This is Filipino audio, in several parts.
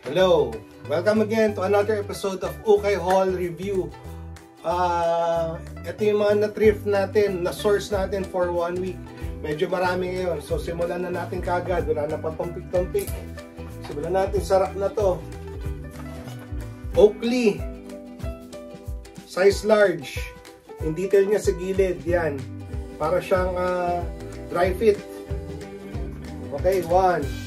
Hello! Welcome again to another episode of Ukay Haul Review. Ito yung mga na-thrift natin, na-source natin for 1 week. Medyo marami ngayon. So simulan na natin kagad. Wala na pa tumpik-tumpik. Simulan natin sa rack na to. Oakley. Size large. Yung detail niya sa gilid. Yan. Para siyang dry fit. Okay, 1.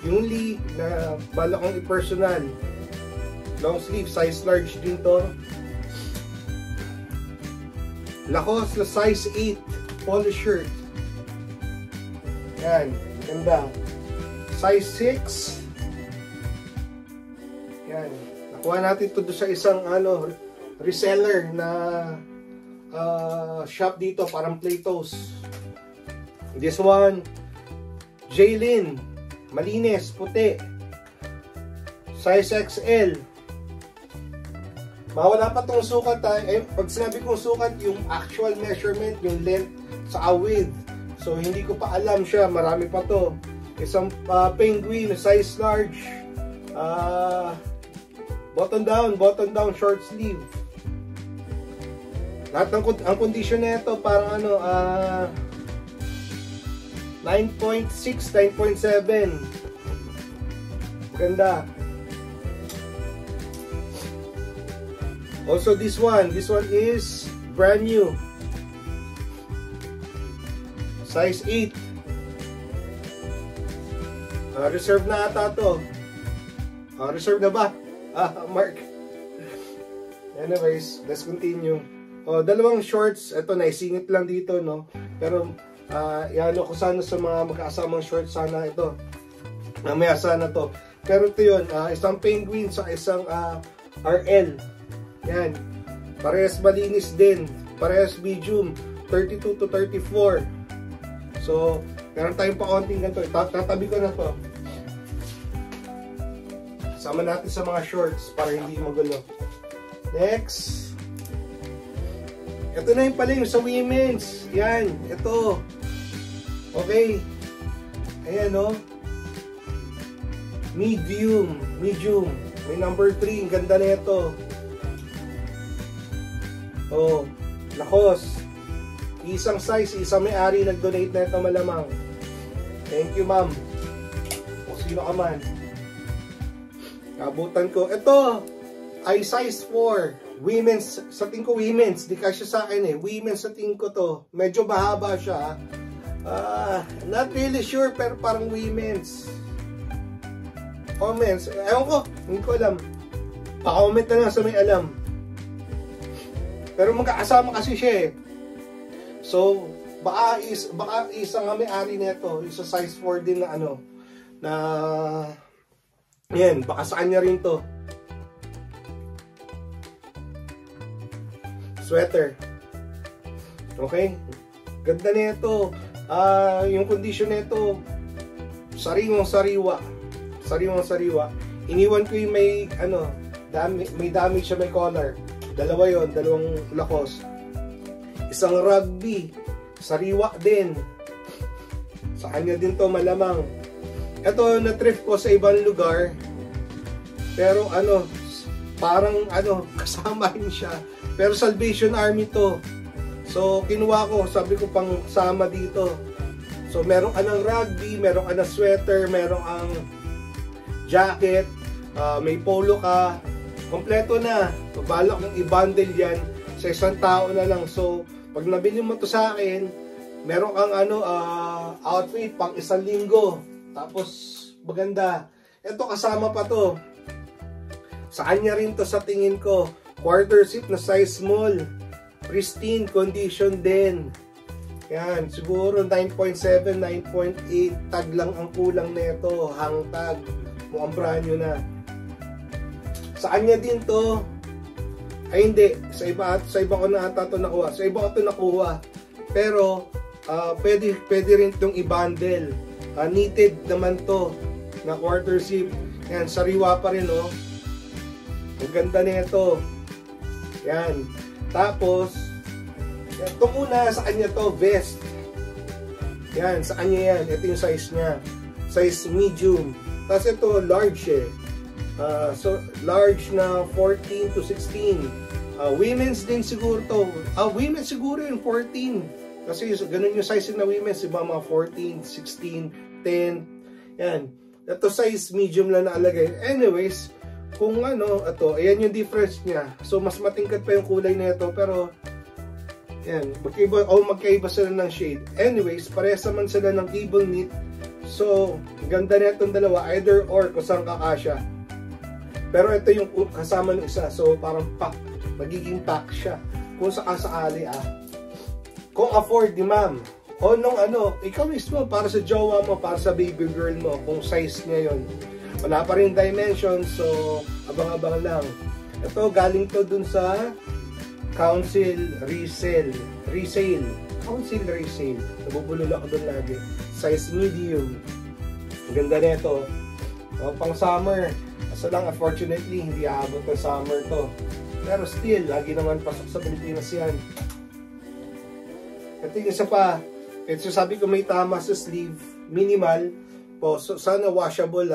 Yung Lee na balak kong i-personal. Long sleeve, size large din to. Lacoste na size 8 polo shirt. Yan, ganda. Size 6. Yan. Nakuha natin ito sa isang reseller na shop dito, parang Plato's. This one, Jaylin. Malinis, puti. Size XL. Mawala pa itong sukat. Pag sinabi kong sukat, yung actual measurement, yung length sa width. So, hindi ko pa alam siya. Marami pa to. Isang penguin, size large. Button down, short sleeve. Lahat ang condition na ito, parang 9.6, 9.7. Ganda. Also this one is brand new. Size 8. Reserve na ata to. Reserve na ba? Mark. Anyways, let's continue. Dalawang shorts. Ito, naisingit lang dito, no? Pero iano ko sana sa mga magkasamang shorts, sana ito. Mamaya sana to. Pero ito yun, isang penguin sa isang RL. Yan. Parehas malinis din. Parehas medium. 32 to 34. So, meron tayong pa-konting ganito. Tatabi ko na to. Sama natin sa mga shorts para hindi magulo. Next. Ito na yung pala yung sa women's. Yan. Ito. Okay. Ayan, no? Medium. May number 3. Ang ganda na ito. Lacoste. Isang size, isang may-ari nag-donate na ito malamang. Thank you, ma'am. O sino ka man. Kabutan ko. Ito ay size 4. Women's. Sa tingin ko women's. Di kasya sa akin eh. Women's sa tingin ko to. Medyo mahaba siya. Not really sure, pero parang women's. Comments. Ewan ko. Hindi ko alam. Pa-comment na lang sa may alam. Pero magkakasama kasi siya eh. So, baka isang may-ari nito. Isa size 4 din na yan. Baka sa kanya rin to. Sweater. Okay? Ganda nito. Yung condition nito, sariwang-sariwa. Iniwan ko yung may damage siya, may collar. Dalawa yon, dalawang Lacoste. Isang rugby, sariwa din. Sa kanya din to malamang. Ito na-thrift ko sa ibang lugar. Pero parang kasama rin siya. Pero Salvation Army to. So kinuha ko, sabi ko pang sama dito. So meron ka ng rugby, meron ka ng sweater, meron ang jacket, may polo ka, kompleto na. Balak kong i-bundle yan sa isang tao na lang. So pag nabili mo to sa akin, meron kang outfit pang isang linggo. Tapos maganda. Ito kasama pa to. Sa kanya rin to sa tingin ko. Quarter zip na size small. Pristine condition din. Yan, siguro 9.7, 9.8 tag lang ang kulang nito, hang tag. Mukhang brand new na. Sa kanya din to. Ay hindi, sa iba ko na ata to nakuha. Sa iba ko to nakuha. Pero pwede rin tong i-bundle. Knitted naman to na quarter zip. Yan, sariwa pa rin, oh. Ang ganda nito. Yan. Tapos ito muna sa kanya to, vest. Yan, sa kanya yan. Ito yung size niya. size medium. Tapos ito, large eh. So, large na 14 to 16. Women's din siguro to. Women's siguro yung 14. Kasi ganun yung size na women's. Diba mga 14, 16, 10. Yan. Ito size medium lang naalagay. Anyways, kung ano, ito, ayan yung difference niya. So, mas matingkad pa yung kulay na ito. Pero, yan, magkaiba sila ng shade. Anyways, parehas naman sila ng cable knit. So, ganda na itong dalawa, either or kung saan kakasya. Pero ito yung kasama ng isa. So, parang pack. Magiging pack siya. Kung sakasakali kung afford ni ma'am. O nung ano, ikaw mismo, para sa jowa mo, para sa baby girl mo, kung size niya yon. Wala pa rin dimension, so abang-abang lang. Ito, galing to dun sa Council Resale. Council Resale. Nabubulol ako dun lagi. Size medium. Ang ganda nito. Pang summer. Kaso lang, unfortunately, hindi aabot ng summer to. Pero still, lagi naman pasok sa Pilipinas yan. Ito yung isa pa. Ito sabi ko may tama sa sleeve. Minimal. Po, so, sana washable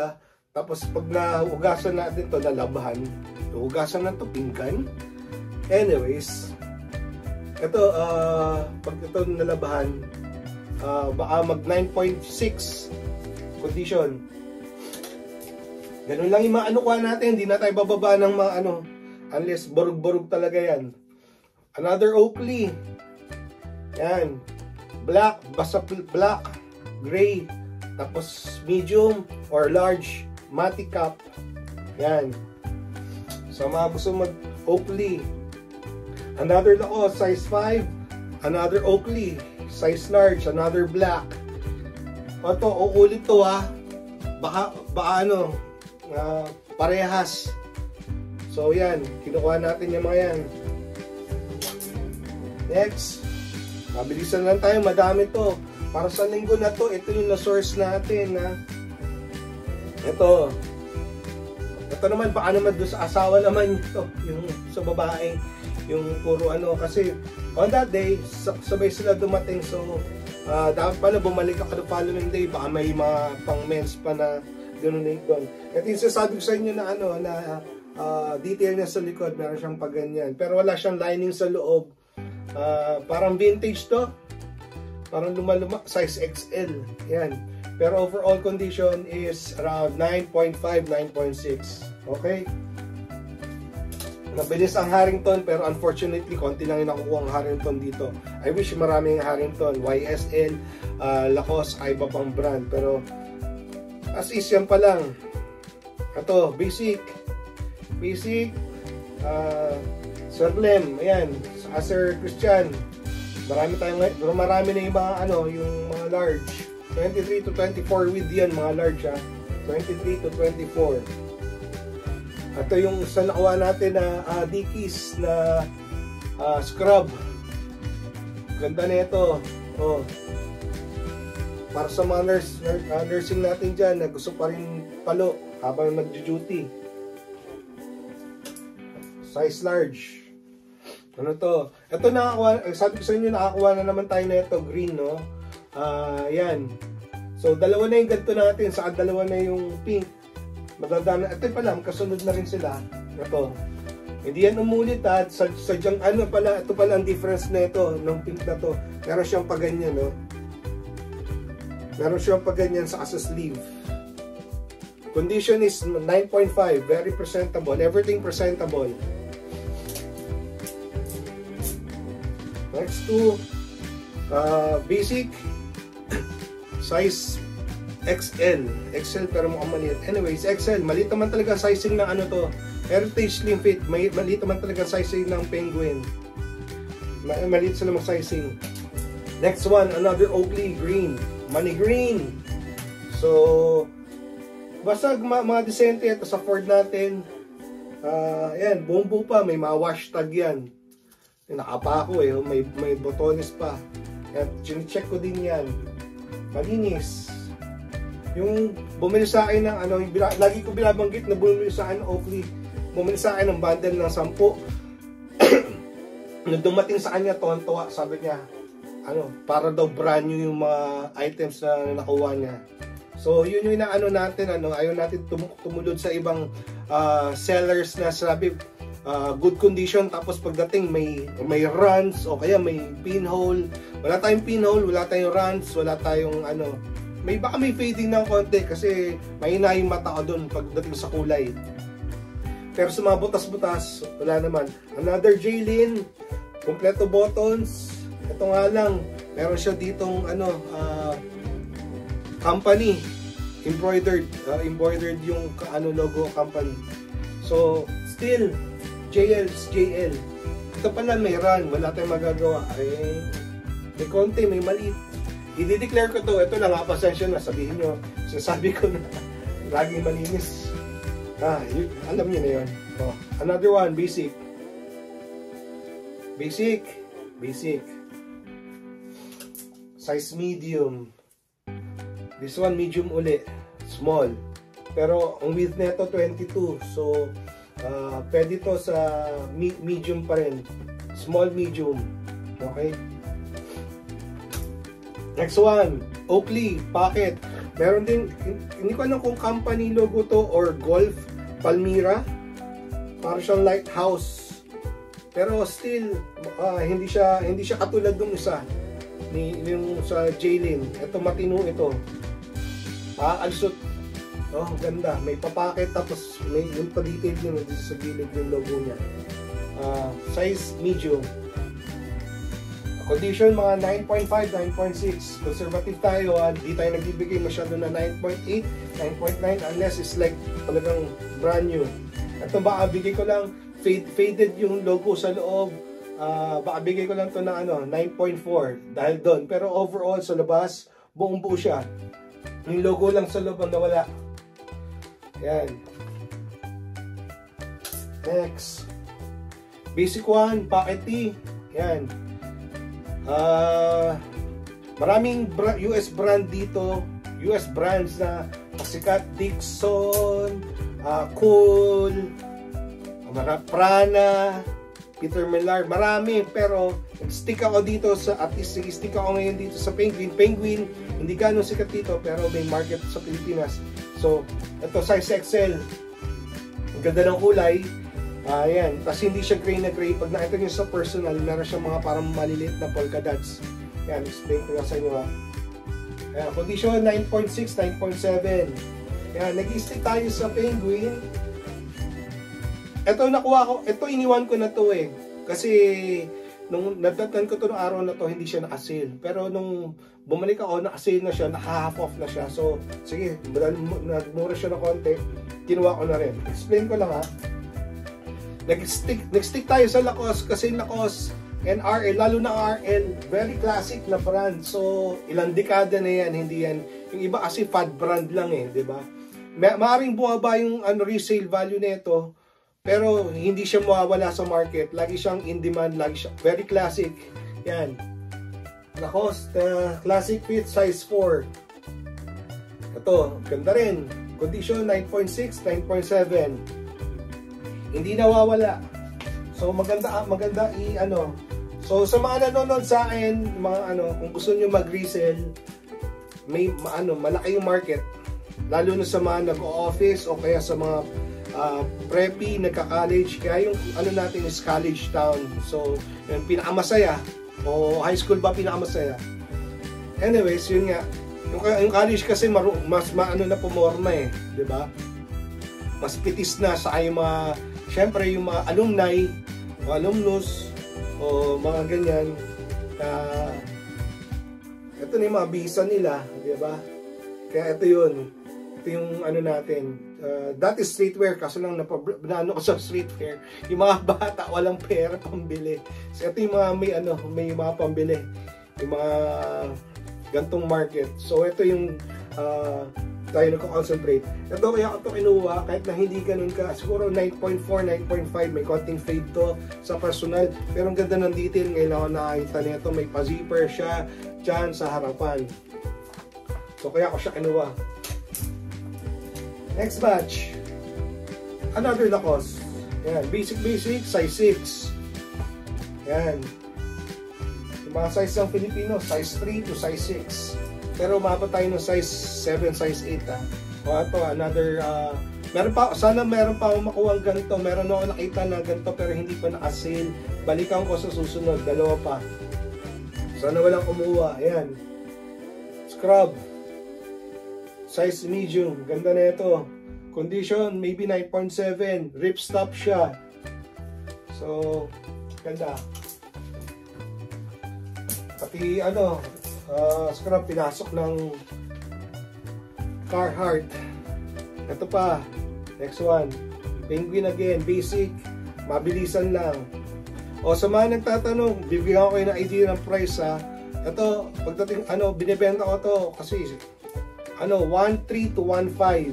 Tapos pag nahugasan natin to nalabahan. Hugasan na to pinggan. Anyways, ito, pag ito nalabahan, baka mag 9.6 condition. Ganun lang yung mga ano natin, hindi na tayo bababa ng mga ano, unless borog-borog talaga yan. Another Oakley. Yan. Black, basta black, gray, tapos medium or large, matte cap. Yan. So mga gusto mag Oakley. Another size 5. Another Oakley. Size large. Another black. O to, uulit to Baka ano, parehas. So yan, kinukuha natin yung mga yan. Next. Mabilisan lang tayo, madami to. Para sa linggo na to, ito yung na-source natin. Ito. Ito naman, baka naman doon sa asawa naman ito. Yung sa babae. Yung puro ano, kasi on that day, sabay sila dumating. So, dapat pala bumalik ako the following day. Baka may mga pang men's pa na donate doon. Ito yung sasabi ko sa inyo na ano, na detail niya sa likod. Meron siyang paganyan. Pero wala siyang lining sa loob. Parang vintage to. Parang luma-luma. Size XL. Yan. Pero overall condition is around 9.5, 9.6. Okay? Nabilis ang Harrington, pero unfortunately, konti lang yung nakukuha ang Harrington dito. I wish maraming Harrington. YSL, Lacoste, ay iba pang brand. Pero, as is, yan pa lang. Ito, basic. Basic. Sir Lem, ayan. Sir Christian. Marami na yung mga, ano, yung mga large. 23 to 24 with yan, mga large 23 to 24. Ito yung sa nakuha natin na Dickies na scrub. Ganda na ito. Oh. Para sa mga nursing natin dyan na gusto pa rin palo habang nag-duty. Size large. Ano to? Ito nakakuha, sabi ko sa inyo, nakakuha na naman tayo na ito, green, no? Yan. So, dalawa na yung ganito natin, saka dalawa na yung pink. Madadaan na, ito pala, kasunod na rin sila. Ito. Hindi yan umulit sadyang ano pala, ito pala ang difference na ito, ng pink na to. Meron siyang paganyan, no? Meron siyang paganyan sa sleeve. Condition is 9.5, very presentable, everything presentable. Next to basic size XL. XL pero mukhang maliit. Anyways, XL. Maliit naman talaga sizing ng ano to. Heritage Slim Fit. Maliit naman talaga sizing ng Penguin. Maliit sila mag sizing. Next one, another Oakley green. Money green. So, basta mga decente ito sa Ford natin. Ayan, buong pa. May mga wash tag yan. Nakapako may botones pa. At chine-check ko din yan. Malinis. Yung bumili sa akin ng ano, lagi ko binabanggit na bumili sa akin ng Oakley. Bumili sa akin ng bundle ng 10. Nung dumating sa kanya, tuwan-tuwa, sabi niya, ano, para daw brand new yung mga items na nakuha niya. So yun yung inaano natin, ayaw natin tumulod sa ibang sellers na sabi good condition, tapos pagdating may runs o kaya may pinhole. Wala tayong pinhole, wala tayong runs, wala tayong baka may fading ng konti kasi mahina yung mata ko doon pagdating sa kulay. Pero sa mga butas-butas, wala naman. Another J-Lin, kompleto buttons. Ito nga lang, meron siya ditong company embroidered yung logo company. So still JL. Ito pala may run, wala tayong magagawa. May konti, may maliit. I-declare ko to. Ito lang, pasensya na, sabihin nyo. Sasabi ko na laging malinis. Alam nyo na yun. Another one, basic. Size medium. This one medium uli, small. Pero ang width nito 22. So pwede to sa medium pa rin. Small medium. Okay? Next one, Oakley pocket. Meron din, hindi ko alam kung company logo to or Golf Palmyra. Parang siyang lighthouse. Pero still hindi siya katulad ng isa yung sa J-Lin. Ito matino ito. Alsut. Ganda. May papacket tapos may yung pa-detail nyo sa gilid yung logo niya. Size medium. Condition mga 9.5, 9.6. Conservative tayo. Hindi tayo nagbibigay masyado na 9.8, 9.9 unless it's like talagang brand new. Ito baka bigay ko lang faded yung logo sa loob. Baka bigay ko lang to na 9.4 dahil doon. Pero overall sa labas, buong buo siya. Yung logo lang sa loob ang nawala. Yan. Next. Basic one, pocket tee. Yan. Maraming US brand dito. US brands na pasikat. Dixon, Cool, Prana, Peter Millar, marami, pero stick ako dito at least stick ako ngayon dito sa Penguin, hindi gano'ng sikat dito pero may market sa Pilipinas. So ito size XL, ang ganda ng kulay. Ayan, kasi hindi siya gray na gray. Pag nakita nyo sa personal, meron siyang mga parang maliliit na polka dots. Ayan, explain ko na sa inyo Ayan, condition 9.6, 9.7. Ayan, nag-stick tayo sa Penguin. Ito nakuha ko, ito iniwan ko na to kasi nung natatan ko to ng araw na to, hindi siya naka-sale. Pero nung bumalik ako, naka-sale na siya, naka-half off na siya. So, sige, nagmura siya ng konti, kinuha ko na rin. Explain ko lang Nag-stick tayo sa Lacoste kasi Lacoste and RL, lalo na RL, very classic na brand. So, ilang dekada na yan, hindi yan. Yung iba kasi fad brand lang di ba? Maaring bumaba yung resale value nito, pero hindi siya mawawala sa market. Lagi siyang in demand, lagi siya very classic. Yan. Lacoste, classic fit, size 4. Ito, ganda rin. Condition 9.6, 9.7. Hindi nawawala. So maganda So sa mga nanonood sa akin, mga kung gusto niyo mag-resell, may malaki yung market. Lalo na sa mga nag-o-office o kaya sa mga preppy, nagka-college, kaya yung natin is college town. So yung pinakamasaya o high school ba pinakamasaya. Anyways, yun nga. Yung college kasi mas na pumorma di ba? Mas pitis na sa yung mga, syempre yung mga alumni o alumnus o mga ganyan. Ito na yung mga bisa nila, di ba? Kaya ito yun. Ito yung natin. That is streetwear, kaso lang naano ko sa streetwear. Yung mga bata walang pera pambili. So ito yung mga may mga pambili. Yung mga gantong market. So ito yung tayo nagko-concentrate. Ito kaya ito kinuha kahit na hindi ganun ka. Siguro 9.4, 9.5. May konting fade to sa personal. Pero ang ganda ng detail. Ngayon ako nakakita nito. May pa-zipper siya dyan sa harapan. So kaya ako siya kinuha. Next batch. Another Lacoste. Yan. Basic, size 6. Yan. Yung mga size ng Filipino, size 3 to size 6. Pero umabot tayo ng size 7, size 8 ah. O ito, another, meron pa, sana meron pa akong makuha ang ganito. Meron ako nakita na ganito pero hindi pa naka-sale. Balikan ko sa susunod, dalawa pa. Sana walang kumuha. Ayan. Scrub. Size medium. Ganda na ito. Condition, maybe 9.7. Ripstop siya. So, ganda. Pati ano, scrub pinasok ng Carhartt. Ito pa. Next one. Penguin again. Basic. Mabilisan lang. O sa mga nagtatanong, bibigyan ko kayo ng idea ng price ha. Ito, pagdating, ano, binibenta ko to kasi, ano, 1.3 to 1.5.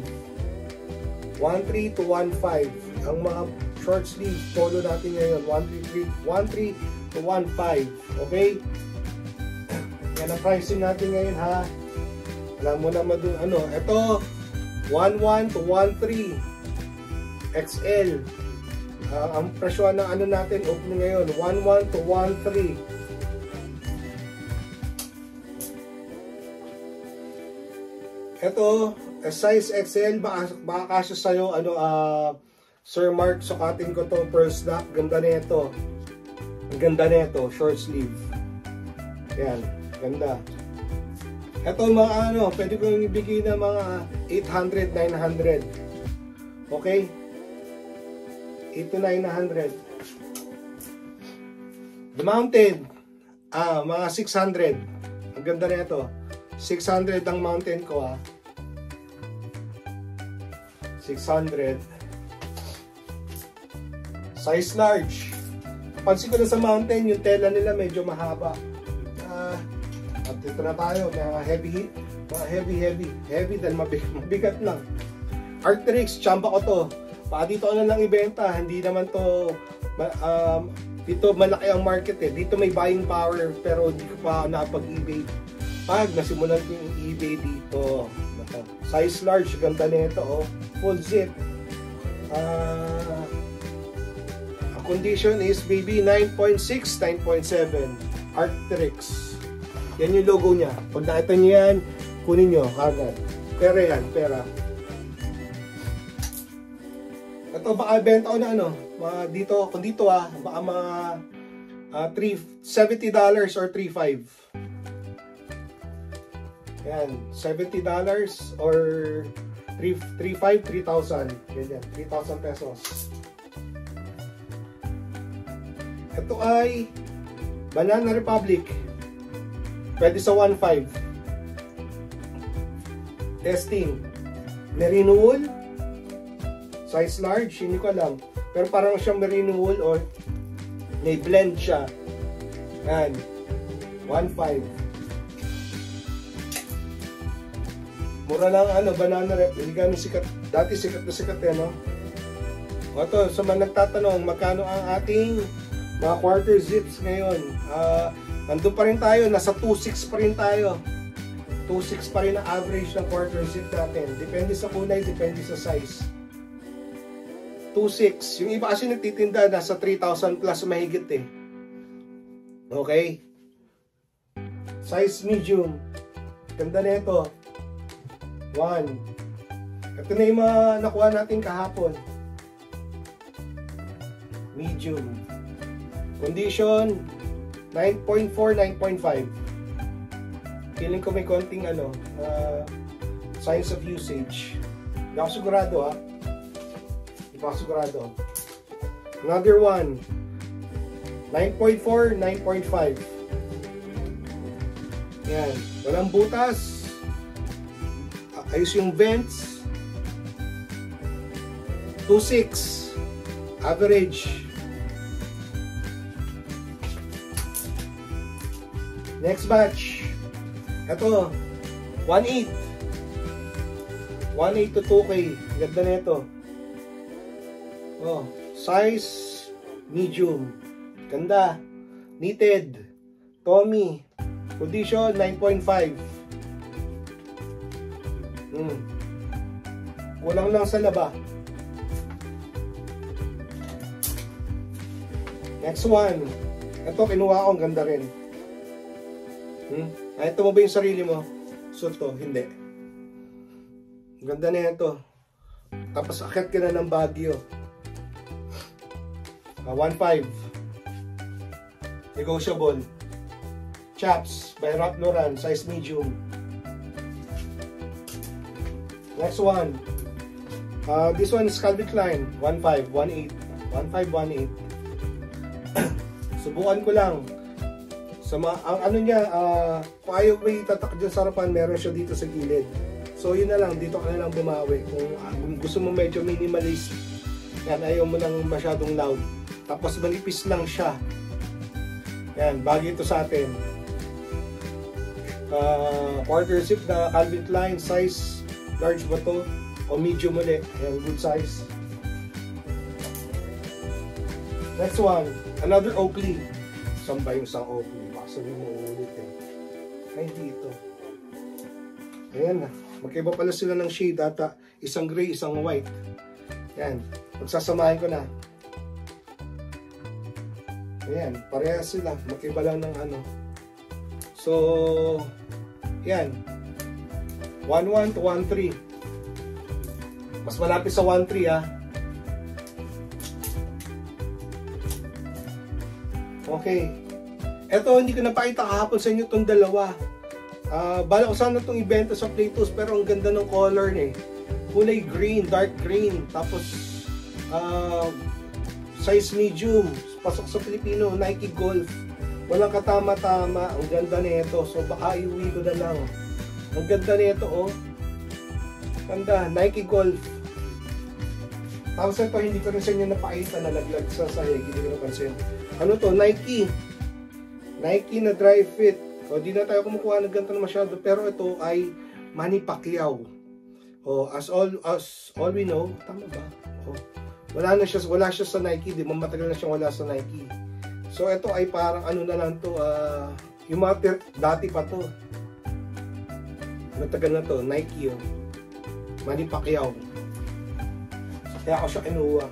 1.3 to 1.5. Ang mga short sleeve polo natin ngayon, 1.3 to 1.5. Okay? Yan ang pricing natin ngayon ha. Alam mo naman dun, ano, ito, 1.1 to 1.3 XL. Ang presyo ng ano natin opening ngayon 1.1 to 1.3. Ito size XL, baka kasya sa'yo ano, Sir Mark, sukatin ko to pearl snap. Ganda na ito. Ang ganda na ito, short sleeve. Yan, ganda. Ito mga ano, pwede kong ibigay na mga 800, 900. Okay? 8 to 900. The Mountain, mga 600. Ang ganda na ito. 600 ang Mountain ko 600. Size large. Pansin ko na sa Mountain, yung tela nila medyo mahaba. At ito na tayo, mga heavy dahil mabigat lang. Arc'teryx, chamba ko to. Dito na lang ibenta, hindi naman to dito malaki ang market eh. Dito may buying power pero hindi ko pa napag-eBay. Pag nasimulan ko yung eBay dito. Size large, ganda na ito oh. Full zip. Ang condition is maybe 9.6, 9.7. Arc'teryx. Yan yung logo niya. Pag nakita niyo yan, kunin nyo agad. Pera yan, pera. Ito baka benta ko na ano, dito, kung dito baka mga $70 or $3.5. Yan, $70 or $3.5, 3,000. Ganyan, 3,000 pesos. Ito ay Banana Republic. Pwede sa 1.5. Testing. Merino wool. Size large, hindi ko alam. Pero parang siyang merino wool or may blend siya. Yan. 1.5. Mura lang ano, Banana Rep. Hindi ganun sikat. Dati sikat na sikat eh, no? O ito, sa mga nagtatanong, magkano ang ating mga quarter zips ngayon? Nandun pa rin tayo, nasa 2.6 pa rin tayo. 2.6 pa rin ang average ng quarter zip natin. Depende sa kulay, depende sa size. 2.6. Yung iba kasi nagtitinda, nasa 3,000 plus mahigit eh. Okay? Size medium. Ganda na ito. 1. Ito na yung mga nakuha natin kahapon. Medium. Condition 9.4, 9.5. Feeling ko may konting ano, signs of usage. Hindi ako sigurado ha. Hindi ako sigurado. Another one. 9.4, 9.5. Yan. Walang butas. Ayos yung vents. 2.6. Average. Next batch. Ito. 1.8. 1.8 to 2K. Ganda na ito. Oh, size medium. Ganda. Knitted. Tommy. Condition 9.5. Kulang lang sa laba. Next one. Ito kinuha ko, ang ganda rin. Ito mo ba yung sarili mo? So to, hindi. Ganda na ito. Tapos akit ka na ng Baguio. 1.5. Negotiable. Chaps by Ralph Lauren, size medium. Next one. This one is Calvin Klein, 1.5, 1.8. 1.5, 1.8. Subukan ko lang. Ang ano niya, kung ayaw mo itatak dyan sa harapan, meron siya dito sa gilid. So yun na lang, dito ka na lang bumawi. Kung gusto mo medyo minimalist, yan, ayaw mo lang masyadong loud. Tapos manipis lang siya. Yan, bagay ito sa atin. Quarter zip na Calvin Klein, size large ba to? O medium ulit. Ayan, good size. Next one, another Oakley. Saan ba yung isang Oakley? Baka sabihin mo ulit eh. Ay, hindi ito. Ayan na. Magkaiba pala sila ng shade. Data, isang gray, isang white. Ayan. Pagsasamahin ko na. Ayan. Parehas sila. Magkaiba lang ng ano. So, ayan. 1.1 to 1.3. Mas malapit sa 1.3 ha. Okay. Ito, hindi ko napakita kahapon sa inyo itong dalawa. Bala ko sana itong ibenta sa Playtos, pero ang ganda ng color eh. Kulay green, dark green. Tapos, size medium. Pasok sa Pilipino, Nike Golf. Walang katama-tama. Ang ganda nito. So, baka iuwi ko na lang. Ang ganda nito, oh. Ganda, Nike Golf. Tapos ito, hindi ko rin sa inyo napakita, nalaglag sa sahig, hindi ko napansin. Ano to? Nike. Nike na dry fit. O, di na tayo kumukuha ng ganito na masyado, pero ito ay Manny Pacquiao. O, as all we know, tama ba? O, wala siya sa Nike, di ba? Matagal na siyang wala sa Nike. So, ito ay parang ano na lang to, yung mga dati pa to. Matagal na to, Nike yun. Manny Pacquiao. Kaya ako siya kinuha.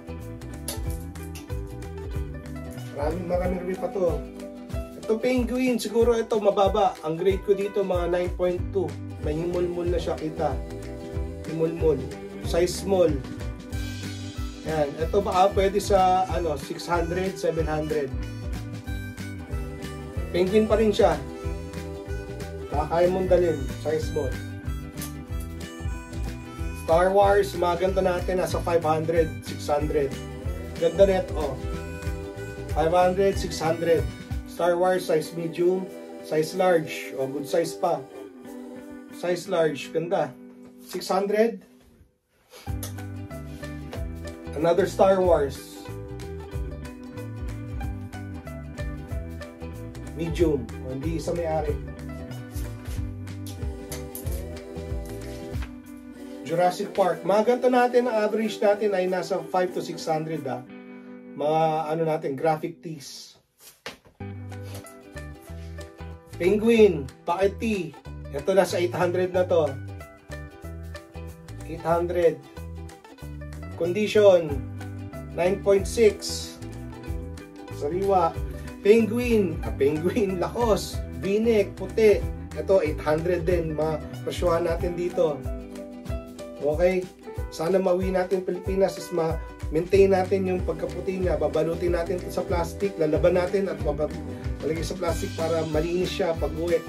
Maraming rin pa to. Ito Penguin, siguro ito mababa. Ang grade ko dito mga 9.2. May himulmul na siya kita. Himulmul. Size small. Yan. Ito baka pwede sa 600, 700. Penguin pa rin siya. Kaya mong dalhin. Size small. Star Wars, mga ganito natin, nasa 500, 600. Ganda net, oh. 500, 600. Star Wars, size medium, size large. Oh, good size pa. Size large, ganda. 600. Another Star Wars. Medium. Oh, hindi isa may-ari. Jurassic Park. Mga ganito natin, ang average natin ay nasa 5 to 600 ah. Mga ano natin, graphic tees. Penguin, Pocket Tee. Ito nasa 800 na to. 800. Condition, 9.6. Sariwa. Penguin, Penguin, Lacoste, V-neck, puti. Ito, 800 din. Mapasyuhan natin dito. Okay? Sana mawi natin Pilipinas is ma-maintain natin yung pagkaputi niya. Babalutin natin ito sa plastic, lalaban natin at malagay sa plastic para malinis siya pag-uwi.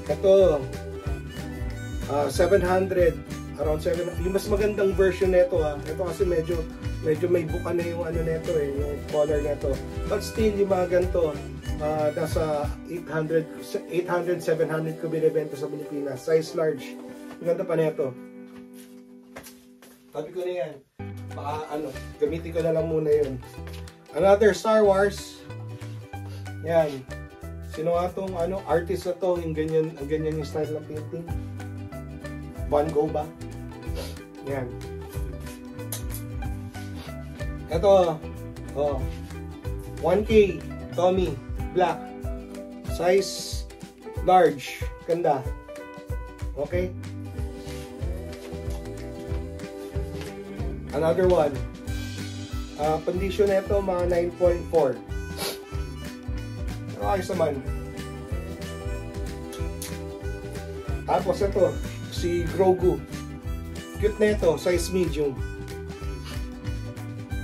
Ito, 700, around 700. Yung mas magandang version nito ha. Ito kasi medyo may buka na yung ano nito eh, yung color nito. But still, yung mga ganito, nasa 800, 700 ko binibenta sa Pilipinas. Size large. Ang ganda pa nito. Tabi ko na yan. Baka gamitin ko na lang muna yun. Another Star Wars. Yan. Sino nga itong artist na to? Yung ganyan, ang ganyan yung style ng painting. Van Gogh ba? Yan. Ito. Oh. 1K. Tommy. Black. Size large. Ganda. Okay. Another one. Condition nito mga 9.4. ayos naman. Tapos ito, si Grogu. Cute na ito, size medium.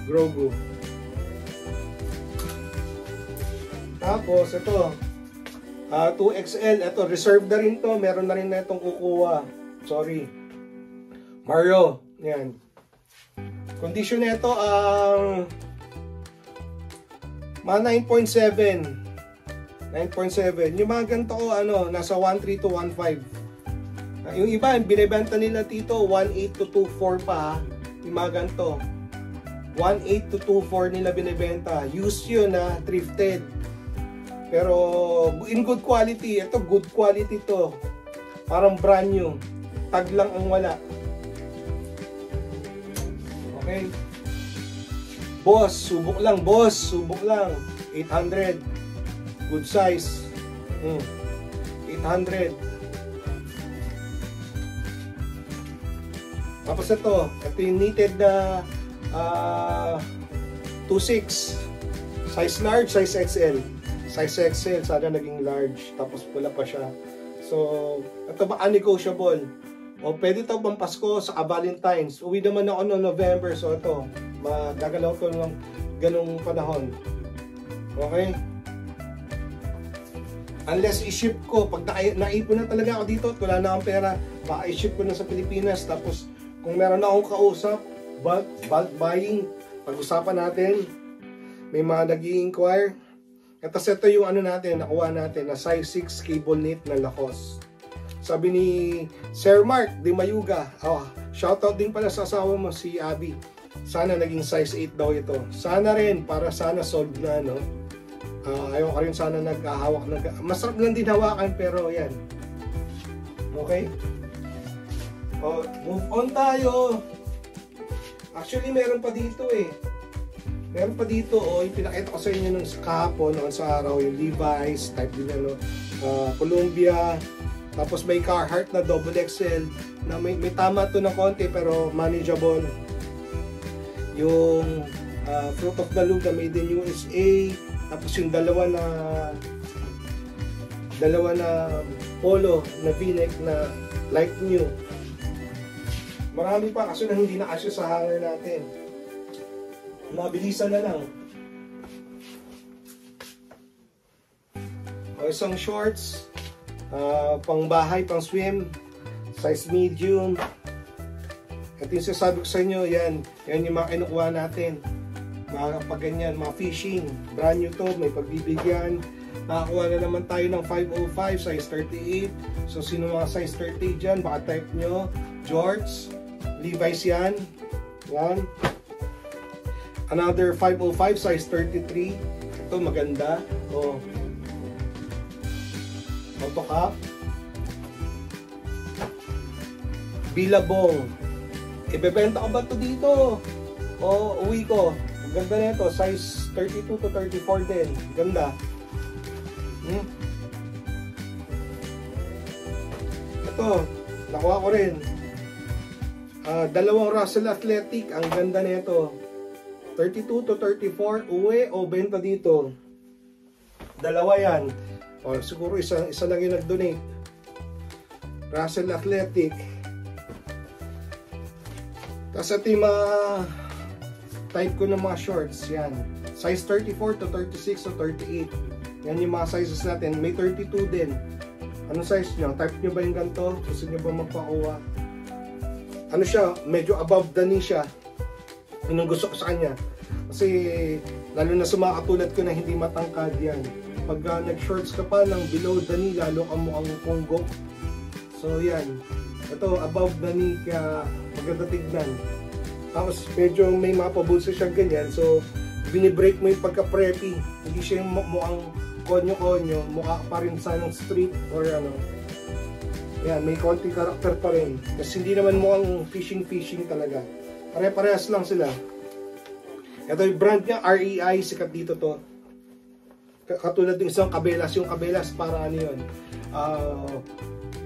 Grogu. Tapos ito, 2XL. Ito, reserve na rin to. Meron na rin na itong kukuha. Sorry. Mario. Yan. Condition na ito ang mga 9.7. 9.7. Yung mga ganito ko, nasa 1.3 to 1.5. Yung iba, binibenta nila dito, 1.8 to 2.4 pa. Yung mga ganito. 1.8 to 2.4 nila binibenta. Used yun na, thrifted. Pero, in good quality. Ito, good quality to. Parang brand new. Tag lang ang wala. Okay. Boss, subok lang. Boss, subok lang. 800. Good size. 800. Tapos ito yung knitted na 2.6. Size large, size XL. Size XL, sana naging large. Tapos pula pa siya. So, ito ba unnegotiable? O pwede ito pang Pasko sa Valentine's. Uwi naman ako noong November. So ito, magagalaw ko ng ganong panahon. Okay? Unless i-ship ko, pag naipon na talaga ako dito at wala na akong pera, baka i-ship ko na sa Pilipinas. Tapos, kung meron na akong kausap, bulk buying, pag-usapan natin, may mga nag-i-inquire. At ito yung natin, nakuha natin na size 6 cable knit na Lacoste. Sabi ni Sir Mark Di Mayuga, shoutout din pala sa asawa mo, si Abby. Sana naging size 8 daw ito. Sana rin, para sana solve na, no? Ayaw ka rin sana naghahawak. Masarap lang din hawakan, pero yan. Okay? Move on tayo. Actually, meron pa dito eh. Meron pa dito, yung pinakita ko sa inyo nung kahapon, noon sa araw, yung Levi's, type din Columbia. Tapos may Carhartt na double XL na may tama to na konti pero manageable. Yung Fruit of the Loom na made in USA. Tapos yung dalawa na polo na V-neck na light new. Marami pa kasi na hindi na kasya sa hanger natin. Mabilisan na lang. Isang shorts. Pang bahay, pang swim, size medium. Ito yung sasabi ko sa inyo, yan yung mga kinukuha natin, mga pag ganyan, mga fishing, brand new to, may pagbibigyan. Nakakuha na naman tayo ng 505, size 38. So sino mga size 38 dyan, baka type nyo, George, Levi's yan. Another 505, size 33. Ito maganda. Autocap, Billabong. Ibebenta ko ba ito dito? O uwi ko? Ang ganda na ito, size 32 to 34 din. Ganda. Ito, nakuha ko rin. Dalawang Russell Athletic. Ang ganda na ito. 32 to 34. Uwi o benta dito. Dalawa yan. Siguro isa lang yung nag-donate. Russell Athletic. Tapos ito yung mga type ko ng mga shorts. Yan. Size 34 to 36 to 38. Yan yung mga sizes natin. May 32 din. Anong size nyo? Type nyo ba yung ganito? Gusto nyo ba magpakuha? Ano siya? Medyo above the knee siya. Yun ang gusto ko sa kanya. Kasi lalo na sa mga katulad ko na hindi matangkad yan. Pag nag-shorts ka pa ng below the knee, lalo kang mukhang ponggok. So yan. Ito, above the knee, kaya maganda tignan. Tapos medyo may mapabulsa siya ganyan. So, binibreak mo yung pagka-preppy. Hindi siya yung mukhang konyo-konyo. Mukha pa rin sanang street or ano. Yan, may konting karakter pa rin. Kasi hindi naman mukhang fishing talaga. Pare-parehas lang sila. Ito yung brand niya, REI. Sikat dito to. Katulad ng isang Cabela's. Yung Cabela's para ano yun?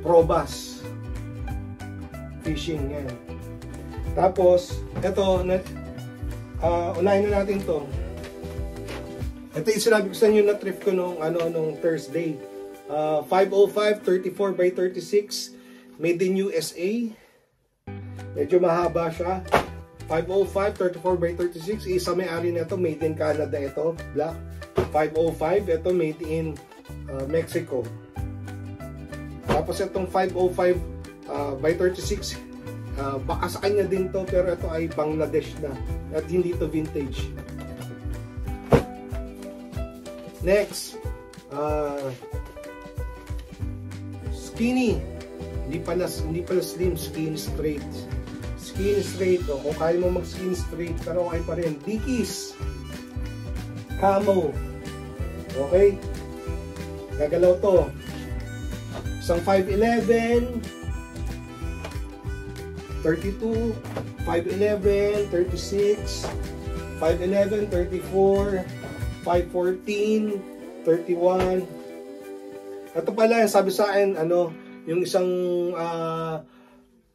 Probas. Fishing, yan. Tapos, ito, unahin na natin to. Ito yung sinabi ko sa inyo na trip ko nung Thursday. 505 34 by 36 made in USA. Medyo mahaba siya. 505 34 by 36, isa may-ari nito, made in Canada ito, black. 505, ito made in Mexico. Tapos itong 505 by 36, baka sa kanya din to, pero ito ay Bangladesh na at hindi to vintage. Next, skinny, hindi pala slim, skinny straight. Skinny straight, o kung kaya mo mag skinny straight, pero okay pa rin. Dickies camo, okay, gagalaw to. Isang 511 32, 511 36, 511 34, 514 31. Ito pala, sabi sa akin, yung isang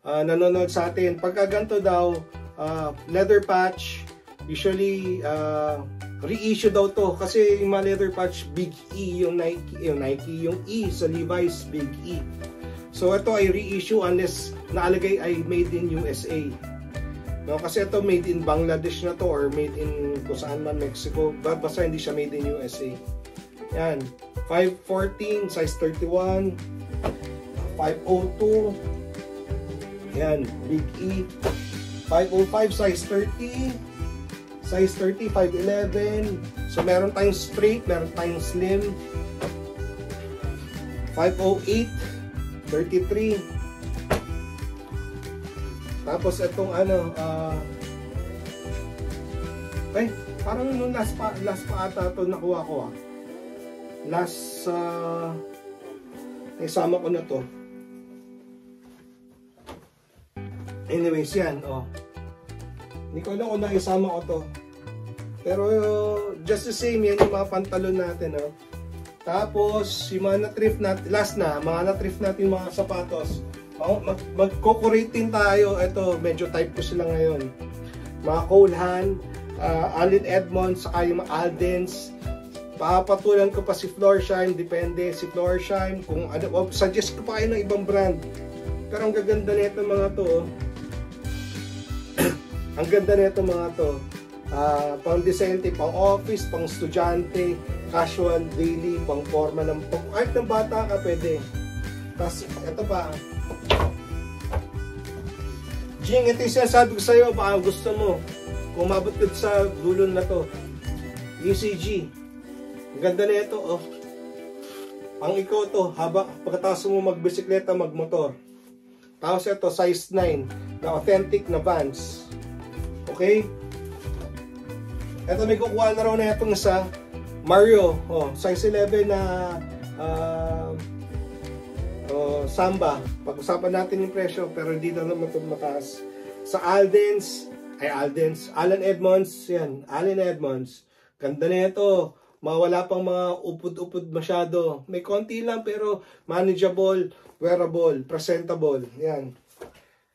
nanonood sa atin, pagka ganito daw, leather patch, usually reissue daw to, kasi yung mga leather patch, big E, yung Nike, yung E sa Levi's, big E. So ito ay reissue unless naalagay ay made in USA. No, kasi ito made in Bangladesh na to, or made in kung saan man, Mexico, basta hindi siya made in USA. Yan, 514 size 31, 502, yan, big E. 505 size 30, size 30, 511. So meron tayong straight, meron tayong slim. 508 33. Tapos itong parang nung last pa ata ito nakuha ko last isama ko na to. Anyways, yan, hindi ko alam kung naisama ko to. Pero just the same, yan yung mga pantalon natin, Tapos, yung mga na-thrift natin, mga na-thrift natin mga sapatos. Magko-curate din tayo. Ito, medyo type ko sila ngayon. Mga Colehan, Allen Edmonds, saka yung mga Aldens. Papatulan ko pa si Florsheim, depende si Florsheim. Kung suggest ko pa kayo ng ibang brand. Pero ang gaganda nito mga to, ang ganda nito mga to. Pang decente, pang office, pang estudyante, casual, daily, pang forma ng kahit ng bata ka pwede. Tapos ito pa, Jing, ito yung sinasabi ko sa'yo, baka gusto mo kung mabot ka sa gulon na to, UCG. Ang ganda na ito, pang ikaw to, pagkatapos mo magbisikleta, magmotor. Tapos ito, size 9 na authentic na Vans. Okay? Ito, may kukuha na raw na itong sa Mario, size 11 na Samba. Pag-usapan natin yung presyo, pero hindi na naman ito mataas. Sa Allen Edmonds, yan, Allen Edmonds. Ganda na ito. Mawala pang mga upod-upod masyado. May konti lang, pero manageable, wearable, presentable. Yan.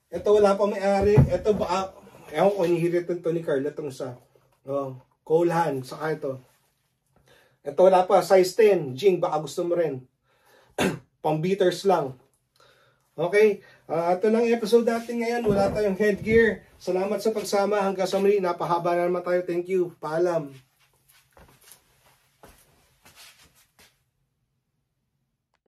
Ito, wala pang may-ari. Ito, baka, ewan ko, hinihirit ito ni Carl, itong sa Colehan, saka ito. Ito wala pa, size 10. Jing, baka gusto mo rin. Pang beaters lang. Okay, ito lang episode natin ngayon. Wala tayong headgear. Salamat sa pagsama. Hanggang sa muli, napahaba na naman tayo. Thank you. Paalam.